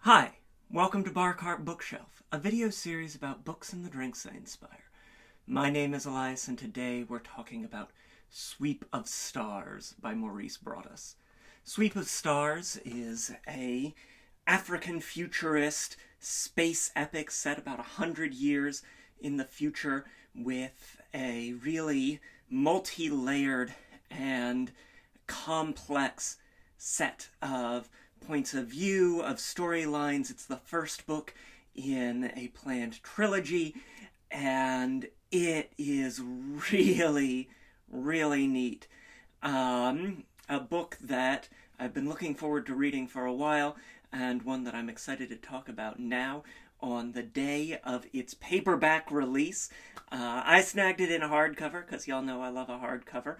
Hi, welcome to Bar Cart Bookshelf, a video series about books and the drinks they inspire. My name is Elias, and today we're talking about Sweep of Stars by Maurice Broaddus. Sweep of Stars is a African-futurist space epic set about 100 years in the future with a really multi-layered and complex set of points of view, of storylines. It's the first book in a planned trilogy, and it is really, really neat. A book that I've been looking forward to reading for a while, and one that I'm excited to talk about now on the day of its paperback release. I snagged it in a hardcover, because y'all know I love a hardcover,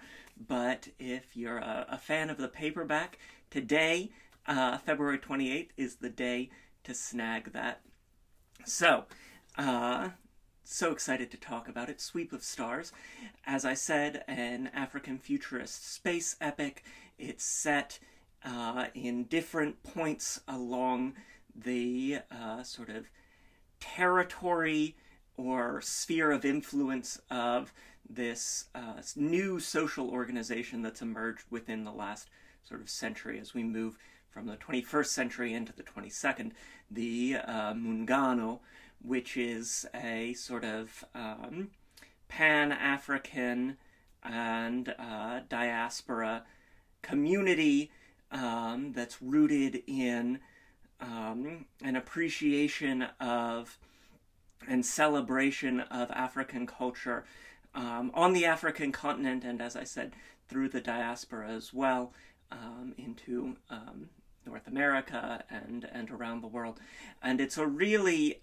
but if you're a fan of the paperback, today, February 28th, is the day to snag that. So excited to talk about it. Sweep of Stars. As I said, an African-futurist space epic. It's set in different points along the sort of territory or sphere of influence of this new social organization that's emerged within the last sort of century as we move from the 21st century into the 22nd, the Muungano, which is a sort of Pan-African and diaspora community that's rooted in an appreciation of and celebration of African culture on the African continent, and as I said, through the diaspora as well, into North America and around the world. And it's a really,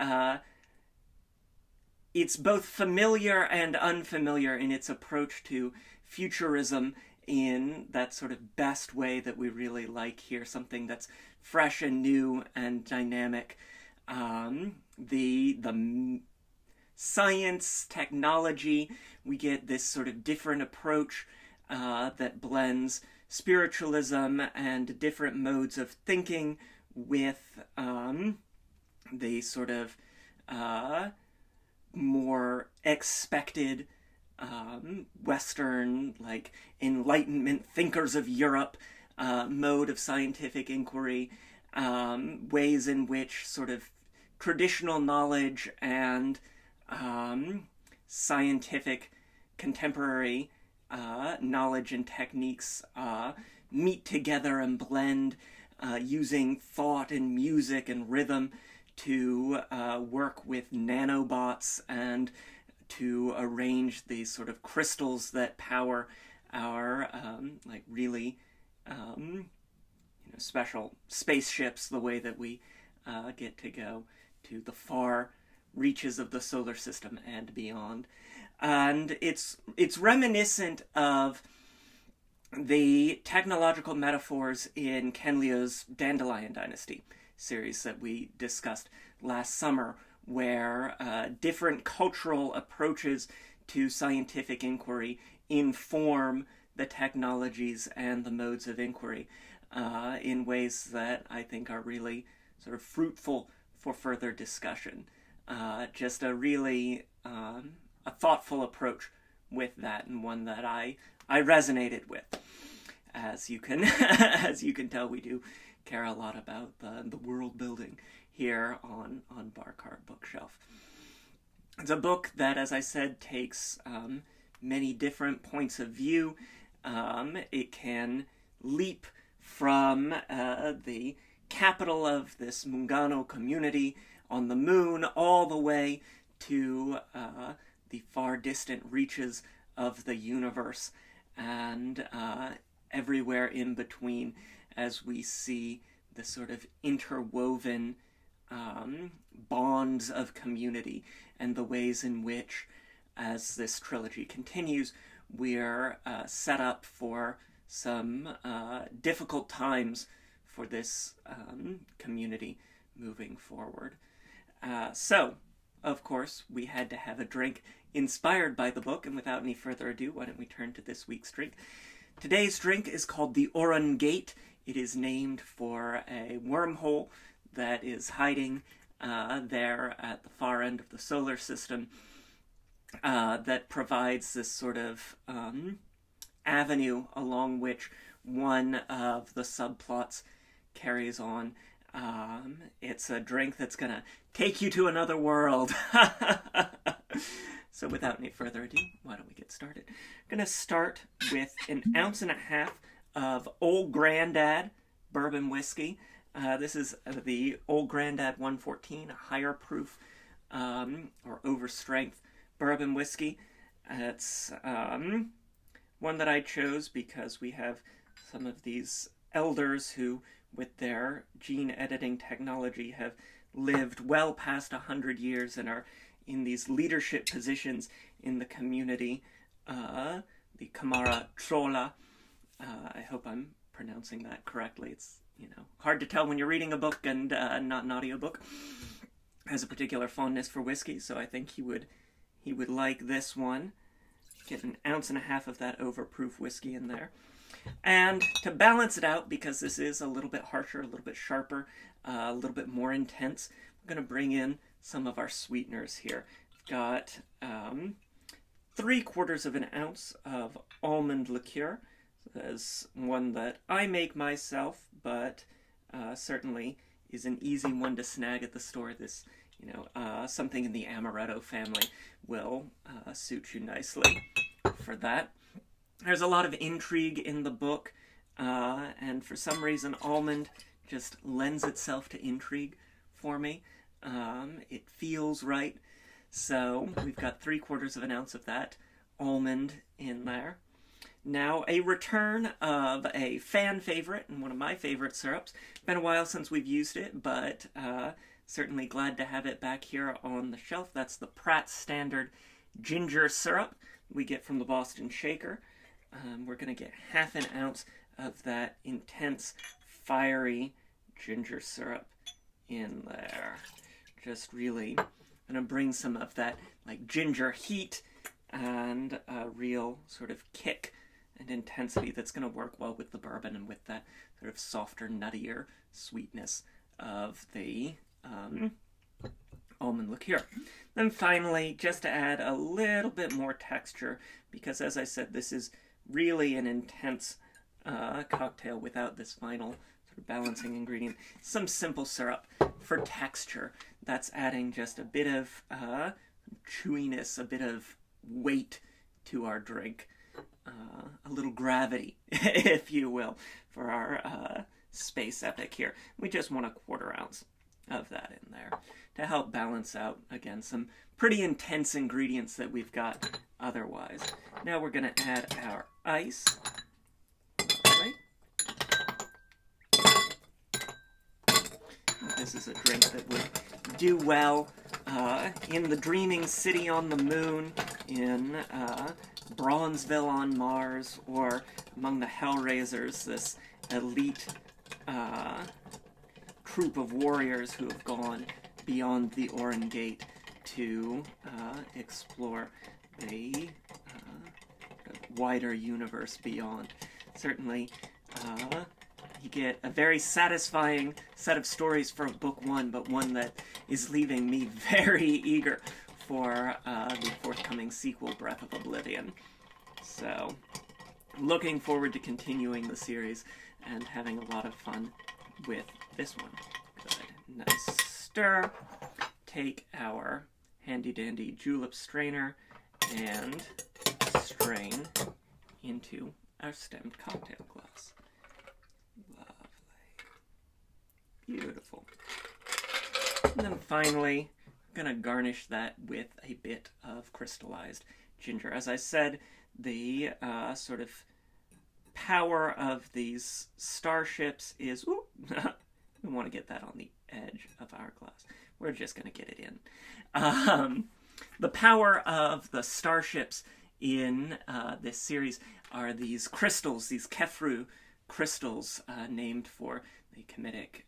it's both familiar and unfamiliar in its approach to futurism in that sort of best way that we really like here, something that's fresh and new and dynamic. The science, technology, we get this sort of different approach that blends spiritualism and different modes of thinking with the sort of more expected Western, like, Enlightenment thinkers of Europe mode of scientific inquiry, ways in which sort of traditional knowledge and scientific contemporary knowledge and techniques meet together and blend using thought and music and rhythm to work with nanobots and to arrange these sort of crystals that power our like really special spaceships, the way that we get to go to the far reaches of the solar system and beyond. And it's reminiscent of the technological metaphors in Ken Liu's Dandelion Dynasty series that we discussed last summer, where different cultural approaches to scientific inquiry inform the technologies and the modes of inquiry in ways that I think are really sort of fruitful for further discussion. Just a really a thoughtful approach with that, and one that I resonated with. As you can as you can tell, we do care a lot about the world building here on Bar Cart Bookshelf. It's a book that, as I said, takes many different points of view. It can leap from the capital of this Muungano community on the moon all the way to the far distant reaches of the universe, and everywhere in between, as we see the sort of interwoven bonds of community and the ways in which, as this trilogy continues, we're set up for some difficult times for this community moving forward. So, of course, we had to have a drink inspired by the book, and without any further ado, why don't we turn to this week's drink. Today's drink is called the Orun Gate. It is named for a wormhole that is hiding there at the far end of the solar system that provides this sort of avenue along which one of the subplots carries on. It's a drink that's going to take you to another world. So without any further ado, why don't we get started? I'm going to start with 1.5 ounces of Old Grandad bourbon whiskey. This is the Old Grandad 114, a higher proof or overstrength bourbon whiskey. It's one that I chose because we have some of these elders who, with their gene editing technology, have lived well past 100 years and are in these leadership positions in the community. The Kamara Trola. I hope I'm pronouncing that correctly. It's, hard to tell when you're reading a book and not an audiobook. Has a particular fondness for whiskey, so I think he would like this one. Get 1.5 ounces of that overproof whiskey in there. And to balance it out, because this is a little bit harsher, a little bit sharper, a little bit more intense, I'm going to bring in some of our sweeteners here. I've got 3/4 ounce of almond liqueur. That's one that I make myself, but certainly is an easy one to snag at the store. This, something in the amaretto family will suit you nicely for that. There's a lot of intrigue in the book, and for some reason almond just lends itself to intrigue for me. It feels right. So we've got 3/4 ounce of that almond in there. Now, a return of a fan favorite and one of my favorite syrups. Been a while since we've used it, but certainly glad to have it back here on the shelf. That's the Pratt Standard ginger syrup we get from the Boston Shaker. We're going to get 1/2 ounce of that intense, fiery ginger syrup in there. Just really going to bring some of that like ginger heat and a real sort of kick and intensity that's going to work well with the bourbon and with that sort of softer, nuttier sweetness of the almond liqueur. Then finally, just to add a little bit more texture, because as I said, this is really an intense cocktail without this final sort of balancing ingredient. Some simple syrup for texture. That's adding just a bit of chewiness, a bit of weight to our drink. A little gravity, if you will, for our space epic here. We just want 1/4 ounce of that in there to help balance out, again, some pretty intense ingredients that we've got otherwise. Now we're going to add our ice. Right. This is a drink that would do well in the Dreaming City on the Moon, in Bronzeville on Mars, or among the Hellraisers, this elite troop of warriors who have gone beyond the Orun Gate to explore a wider universe beyond. Certainly, you get a very satisfying set of stories for book one, but one that is leaving me very eager for the forthcoming sequel, Breath of Oblivion. So, looking forward to continuing the series and having a lot of fun with this one. Good. Nice stir. Take our handy-dandy julep strainer and strain into our stemmed cocktail glass. Lovely. Beautiful. And then finally, I'm going to garnish that with a bit of crystallized ginger. As I said, the sort of power of these starships is... Ooh, we want to get that on the edge of our glass. We're just going to get it in. The power of the starships in this series are these crystals, these Kefru crystals, named for the Kemetic,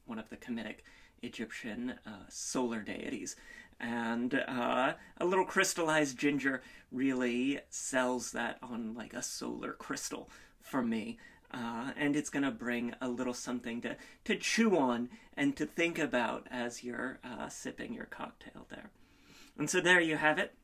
one of the Kemetic Egyptian solar deities. And a little crystallized ginger really sells that on like a solar crystal for me. and it's going to bring a little something to chew on and to think about as you're sipping your cocktail there. And so there you have it.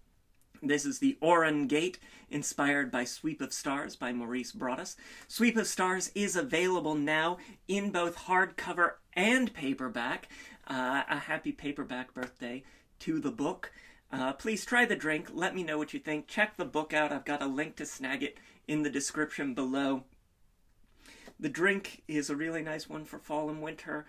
This is the Orun Gate, inspired by Sweep of Stars by Maurice Broaddus. Sweep of Stars is available now in both hardcover and paperback. A happy paperback birthday to the book. Please try the drink. Let me know what you think. Check the book out. I've got a link to snag it in the description below. The drink is a really nice one for fall and winter.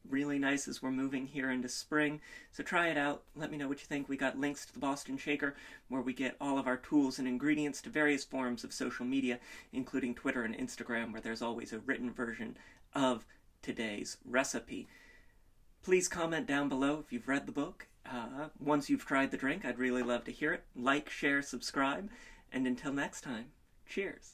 Really nice as we're moving here into spring. So try it out. Let me know what you think. We got links to the Boston Shaker, where we get all of our tools and ingredients to various forms of social media, including Twitter and Instagram, where there's always a written version of today's recipe. Please comment down below if you've read the book. Once you've tried the drink, I'd really love to hear it. Like, share, subscribe, and until next time, cheers.